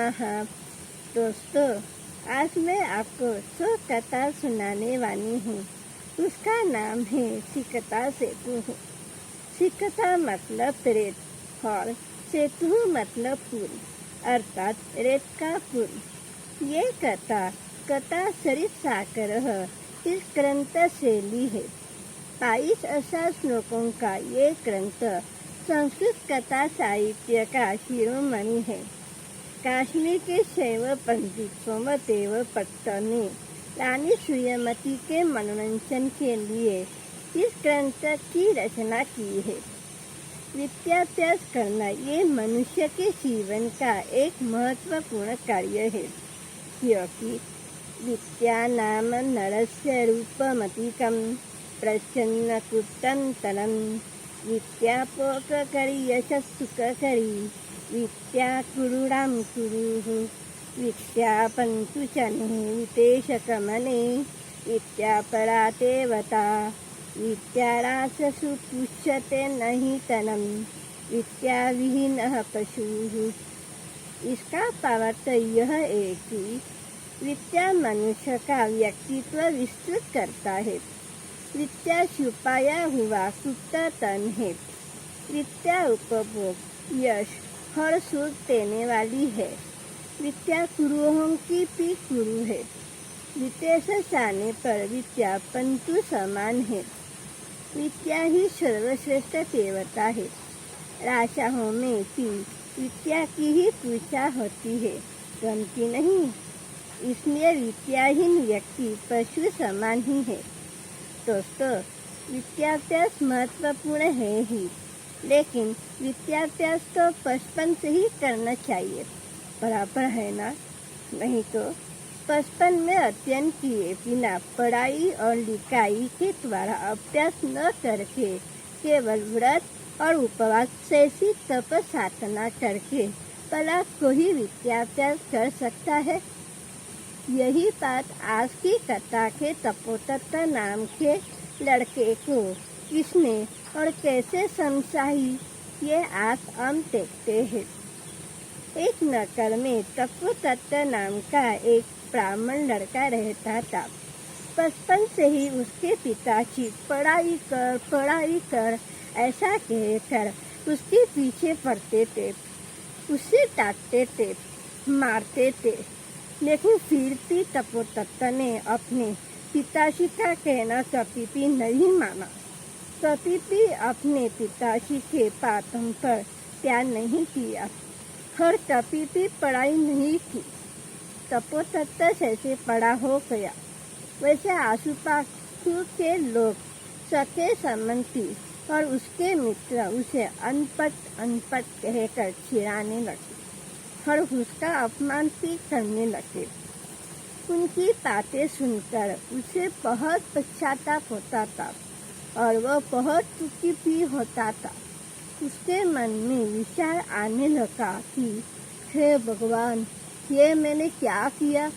हाँ दोस्तों, आज मैं आपको सो कथा सुनाने वाली हूँ। उसका नाम है सिकता सेतु। सिकता मतलब रेत और सेतु मतलब पुल, अर्थात रेत का पुल। ये कथा सरित साकर इस ग्रंथ शैली है। 22 अशा श्लोकों का ये ग्रंथ संस्कृत कथा साहित्य का शिरोमणि है। काश्मीर के शैव पंडित सोमदेव भट्ट ने रानी सूर्यमती के मनोरंजन के लिए इस ग्रंथ की रचना की है। विद्याभ्यास करना ये मनुष्य के जीवन का एक महत्वपूर्ण कार्य है, क्योंकि विद्या नाम नरस्य रूपमतिकं प्रसन्न कुतंतरं विद्यापोककरी यशस्सुखकरी विद्या कुरुडां कुरुः विद्या पन्तुचने विदेशकमने विद्या परा देवता विद्याराससु पुष्यते नहि तनं विद्या विहीनः पशुः। इसका भावार्थ यह है कि विद्या मनुष्य का व्यक्तित्व विस्तृत करता है। विद्या छुपाया हुआ गुप्त धन है। विद्या उपभोग, यश और सुख देने वाली है। विद्या गुरुओं की भी गुरु है। विदेश जाने पर विद्या पंतु समान है। विद्या ही सर्वश्रेष्ठ देवता है। राजाओं में भी विद्या की ही पूजा होती है, धन की नहीं। इसलिए विद्याहीन व्यक्ति पशु समान ही है। दोस्तों, विद्याभ्यास महत्वपूर्ण है ही, लेकिन विद्याभ्यास तो बचपन से ही करना चाहिए, बराबर है ना? नहीं तो बचपन में अध्ययन किए बिना पढ़ाई और लिखाई के द्वारा अभ्यास न करके केवल व्रत और उपवास जैसी तप साधना करके भला कोई विद्याभ्यास कर सकता है? यही बात आज की कथा के तपोतत्व नाम के लड़के को किसने और कैसे समझाई, ये आज हम देखते हैं। एक नगर में तपोतत्व नाम का एक ब्राह्मण लड़का रहता था। बचपन से ही उसके पिताजी पढ़ाई कर ऐसा कहकर उसके पीछे पड़ते थे, उसे डांटते थे, मारते थे। लेकिन फिर भी तपोतत्व ने अपने पिताजी का कहना कभी भी नहीं माना। कभी भी अपने पिताजी के बातों पर ध्यान नहीं दिया और कभी भी पढ़ाई नहीं की। तपोतत्व जैसे बड़ा हो गया, वैसे आसुपास के लोग, सके संबंधी और उसके मित्र उसे अनपढ़ कहकर चिढ़ाने लगे और उसका अपमान भी करने लगे। उनकी बातें सुनकर उसे बहुत पश्चाताप होता था और वह बहुत दुखी भी होता था। उसके मन में विचार आने लगा कि हे भगवान, ये मैंने क्या किया?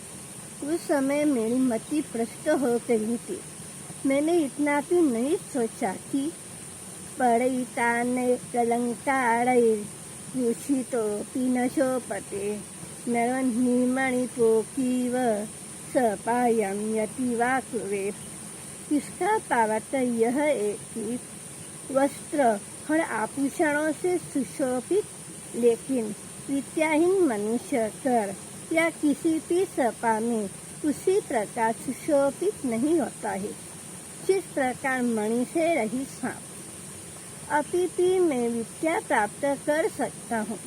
उस समय मेरी मति भ्रष्ट हो गई थी। मैंने इतना भी नहीं सोचा कि पड़िताने कलंकारे दूषितो पिनशोपते नरनिमणिपोकीव सपायं यतिवा कुर्वे। इसका भावार्थ यह है कि वस्त्र और आभूषणों से सुशोभित लेकिन विद्याहीन मनुष्य कर या किसी भी सभा में उसी प्रकार सुशोभित नहीं होता है जिस प्रकार मणि से रहित सांप। अभी भी मैं विद्या प्राप्त कर सकता हूँ,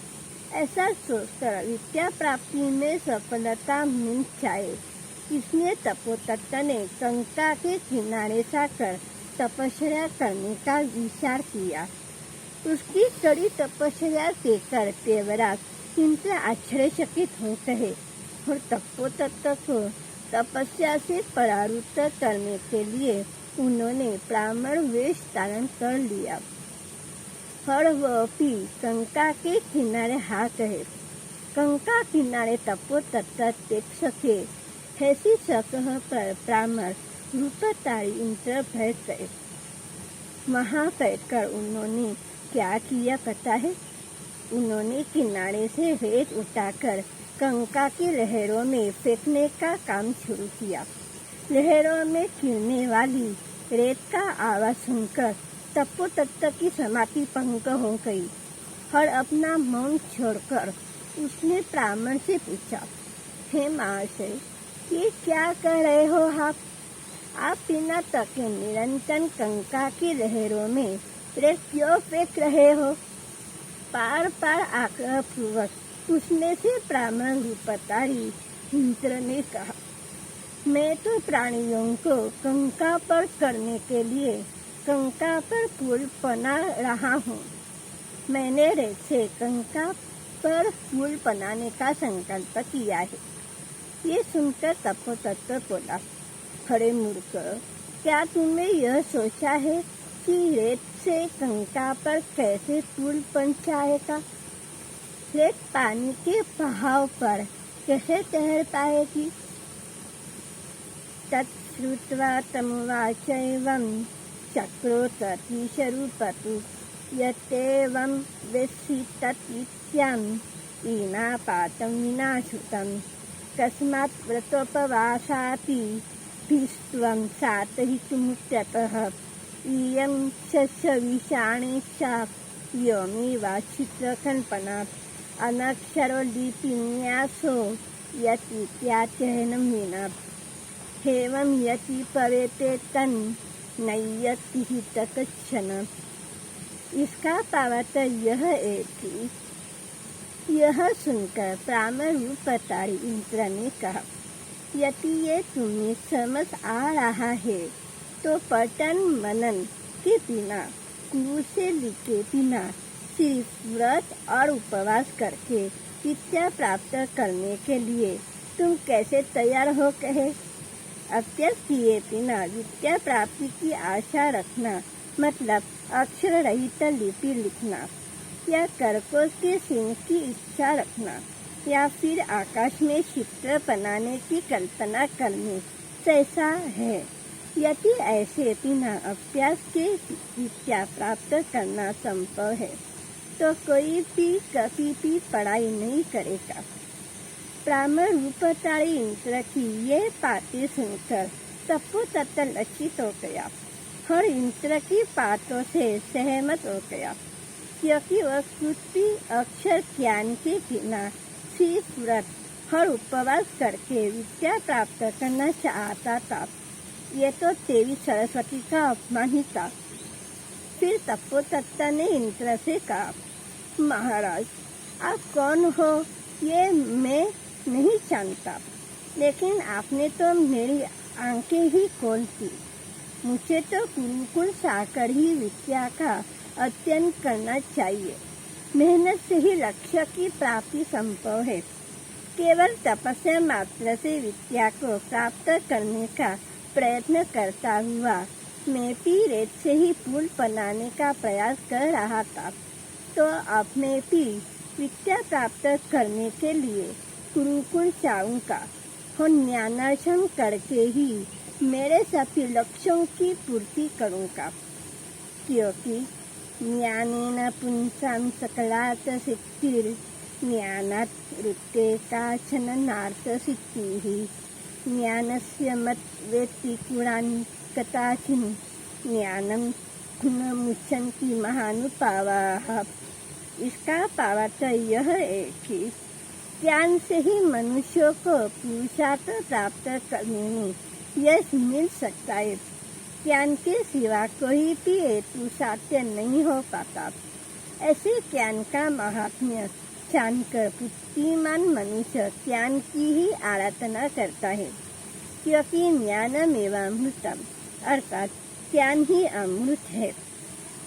ऐसा सोचकर विद्या प्राप्ति में सफलता मिल जाए, इसलिए तपोतत्व ने गंगा के किनारे जाकर तपस्या करने का विचार किया। उसकी कड़ी तपस्या देखकर देवराज इनसे आश्चर्यचकित हो गए और तपोतत्व को तपस्या से परावृत्त करने के लिए उन्होंने ब्राह्मण वेश धारण कर लिया और वह भी गंगा के किनारे आ गए। गंगा किनारे तपोतत्व देख सके ऐसी जगह पर ब्राह्मण रूपधारी इंद्र बैठ गए। वहाँ बैठकर उन्होंने क्या किया पता है? उन्होंने किनारे से रेत उठाकर गंगा की लहरों में फेंकने का काम शुरू किया। लहरों में गिरने वाली रेत का आवाज सुनकर तपोतत्त की समाधि भंग हो गई और अपना मौन छोड़कर उसने ब्राह्मण से पूछा, हे महाशय, ये क्या कर रहे हो आप बिना थके निरंतर गंगा की लहरों में रेत क्यों फेंक रहे हो? बार बार आग्रहपूर्वक उसने से ब्राह्मण रूपधारी इंद्र ने कहा, मैं तो प्राणियों को गंगा पर करने के लिए गंगा पर पुल बना रहा हूँ। मैंने रेत से गंगा पर पुल बनाने का संकल्प किया है। ये सुनकर तपोतत्त बोला, खड़े मूर्ख, क्या तुमने यह सोचा है कि रेत से गंगा पर कैसे पुल बन जाएगा? रेत पानी के बहाव पर कैसे तैर पाएगी? तच्छ्रुत्वा तमुवाचैवं चक्रोततिशरूपतु यतेवं वेत्सि तत्विद्यां वीणापातं विनाशुतं कस्मात् व्रतोपवासापि भीस्त्वं सातहितुमुच्यतः इयं शस्यविषाणेच्छा व्योमेवा चित्रकल्पना अनक्षरो लिपिन्यासो यत्विद्याध्ययनं विना एवं यति पवेते तन् नैयतिहितकच्छन। इसका तात्पर्य यह है कि यह सुनकर ब्राह्मण रूपधारी इंद्र ने कहा, यदि ये तुम्हें समझ आ रहा है तो पठन मनन के बिना, गुरु से लिखे बिना, सिर्फ व्रत और उपवास करके विद्या प्राप्त करने के लिए तुम कैसे तैयार हो कहे? अभ्यास किए बिना विद्या प्राप्ति की आशा रखना मतलब अक्षर रहित लिपि लिखना या कर्कोस के सिंह की इच्छा रखना या फिर आकाश में चित्र बनाने की कल्पना करने जैसा है। यदि ऐसे बिना अभ्यास के विद्या प्राप्त करना संभव है तो कोई भी कभी भी पढ़ाई नहीं करेगा। ब्राह्मण रूपधारी इंद्र की ये बातें सुनकर तपोतत्त लज्जित हो गया और इंद्र की बातों से सहमत हो गया, क्योंकि वह खुद भी अक्षर ज्ञान के बिना सिर्फ व्रत और उपवास करके विद्या प्राप्त करना चाहता था। ये तो देवी सरस्वती का अपमान ही था। फिर तपोतत्त ने इंद्र से कहा, महाराज, आप कौन हो ये मैं नहीं जानता, लेकिन आपने तो मेरी आंखें ही खोल दी। मुझे तो गुरुकुल जाकर ही विद्या का अध्ययन करना चाहिए। मेहनत से ही लक्ष्य की प्राप्ति संभव है। केवल तपस्या मात्र से विद्या को प्राप्त करने का प्रयत्न करता हुआ मैं भी रेत से ही पुल बनाने का प्रयास कर रहा था, तो अब मैं भी विद्या प्राप्त करने के लिए गुरुकुल जाऊंगा और ज्ञानार्जन करके ही मेरे सभी लक्ष्यों की पूर्ति करूंगा, क्योंकि ज्ञानेन पुंसां सकलार्थ सिद्धिर् ज्ञानात् रुते काचन नार्थ सिद्धिः ज्ञानस्य मत् वेत्ति गुणान् कदाचिन् ज्ञानं गुणमुच्यन्ति महानुभावाः। इसका भावार्थ यह है कि ज्ञान से ही मनुष्यों को पुरुषार्थ प्राप्त करने में यश मिल सकता है। ज्ञान के सिवा कोई भी हेतु साध्य नहीं हो पाता। ऐसे ज्ञान का महात्म्य जानकर बुद्धिमान मनुष्य ज्ञान की ही आराधना करता है, क्योंकि ज्ञानमेवामृतम् अर्थात ज्ञान ही अमृत है।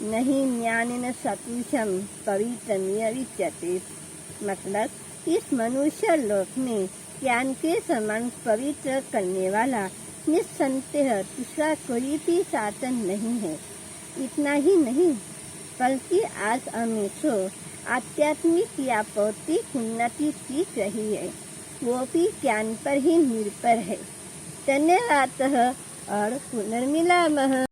नहीं ज्ञानेन सदृशं पवित्रमिह विद्यते, मतलब इस मनुष्य लोक में ज्ञान के समान पवित्र करने वाला निस्संदेह दूसरा कोई भी साधन नहीं है। इतना ही नहीं, बल्कि आज हमें तो आध्यात्मिक या भौतिक उन्नति दिख रही है, वो भी ज्ञान पर ही निर्भर है। धन्यवाद और पुनर्मिलामः।